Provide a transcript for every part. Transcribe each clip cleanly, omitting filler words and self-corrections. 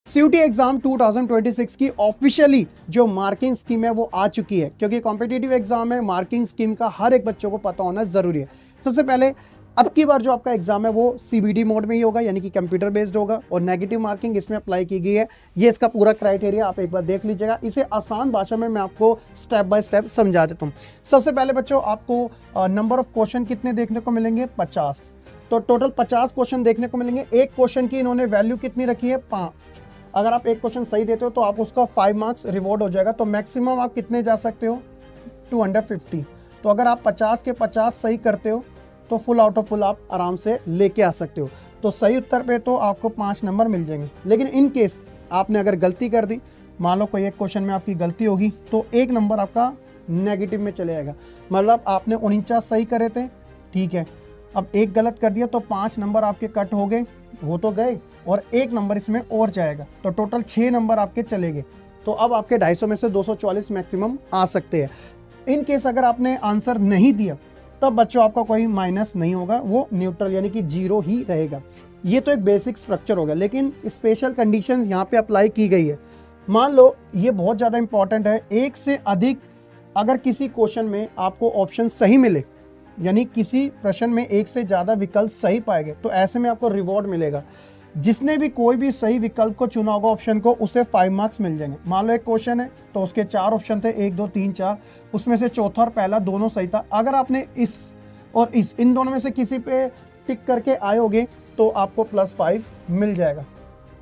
CUET exam 2026 की officially जो marking scheme है वो आ चुकी है, क्योंकि कॉम्पिटिटिव एग्जाम है, मार्किंग स्कीम का हर एक बच्चों को पता होना जरूरी है। सबसे पहले अब की बार जो आपका एग्जाम है वो CBT मोड में ही होगा, यानी कि कंप्यूटर बेस्ड होगा, और नेगेटिव मार्किंग इसमें अप्लाई की गई है। ये इसका पूरा क्राइटेरिया आप एक बार देख लीजिएगा। इसे आसान भाषा में मैं आपको स्टेप बाय स्टेप समझा देता हूँ। सबसे पहले बच्चों आपको नंबर ऑफ क्वेश्चन कितने देखने को मिलेंगे, 50। तो टोटल 50 क्वेश्चन देखने को मिलेंगे। एक क्वेश्चन की इन्होंने वैल्यू कितनी रखी है, 5। अगर आप एक क्वेश्चन सही देते हो तो आप उसका 5 मार्क्स रिवॉर्ड हो जाएगा। तो मैक्सिमम आप कितने जा सकते हो, 250। तो अगर आप 50 के 50 सही करते हो तो फुल आउट ऑफ फुल आप आराम से लेके आ सकते हो। तो सही उत्तर पे तो आपको 5 नंबर मिल जाएंगे। लेकिन इन केस आपने अगर गलती कर दी, मान लो कोई एक क्वेश्चन में आपकी गलती होगी, तो 1 नंबर आपका नेगेटिव में चले जाएगा। मतलब आपने 49 सही करे थे, ठीक है, अब एक गलत कर दिया तो 5 नंबर आपके कट हो गए, वो तो गए, और 1 नंबर इसमें और जाएगा, तो टोटल 6 नंबर आपके चले गए। तो अब आपके 250 में से 244 मैक्सिमम आ सकते हैं। इन केस अगर आपने आंसर नहीं दिया तब बच्चों आपका कोई माइनस नहीं होगा, वो न्यूट्रल यानी कि 0 ही रहेगा। ये तो एक बेसिक स्ट्रक्चर होगा, लेकिन स्पेशल कंडीशन यहाँ पे अप्लाई की गई है। मान लो ये बहुत ज़्यादा इंपॉर्टेंट है, एक से अधिक अगर किसी क्वेश्चन में आपको ऑप्शन सही मिले, यानी किसी प्रश्न में एक से ज़्यादा विकल्प सही पाए गए, तो ऐसे में आपको रिवॉर्ड मिलेगा। जिसने भी कोई भी सही विकल्प को चुना होगा ऑप्शन को, उसे 5 मार्क्स मिल जाएंगे। मान लो एक क्वेश्चन है तो उसके 4 ऑप्शन थे, 1 2 3 4, उसमें से चौथा और पहला दोनों सही था। अगर आपने इस और इस इन दोनों में से किसी पे टिक करके आए होगे तो आपको +5 मिल जाएगा।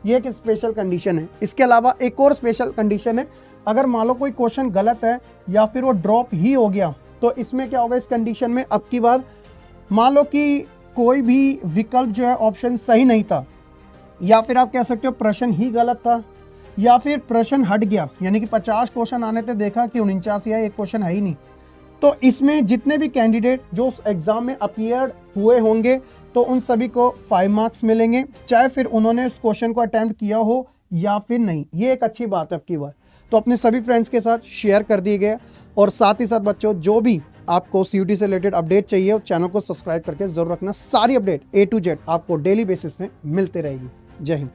ये एक स्पेशल कंडीशन है। इसके अलावा एक और स्पेशल कंडीशन है, अगर मान लो कोई क्वेश्चन गलत है या फिर वो ड्रॉप ही हो गया, तो इसमें क्या होगा, इस कंडीशन में अब की बार मान लो कि कोई भी विकल्प जो है ऑप्शन सही नहीं था, या फिर आप कह सकते हो प्रश्न ही गलत था, या फिर प्रश्न हट गया, यानी कि 50 क्वेश्चन आने थे, देखा कि 49 या एक क्वेश्चन है ही नहीं, तो इसमें जितने भी कैंडिडेट जो एग्जाम में अपीयर हुए होंगे तो उन सभी को 5 मार्क्स मिलेंगे, चाहे फिर उन्होंने उस क्वेश्चन को अटेम्प्ट किया हो या फिर नहीं। ये एक अच्छी बात है अब की बार। तो अपने सभी फ्रेंड्स के साथ शेयर कर दिए गए, और साथ ही साथ बच्चों जो भी आपको CUET से रिलेटेड अपडेट चाहिए और चैनल को सब्सक्राइब करके जरूर रखना। सारी अपडेट A to Z आपको डेली बेसिस में मिलते रहेगी। जय हिंद।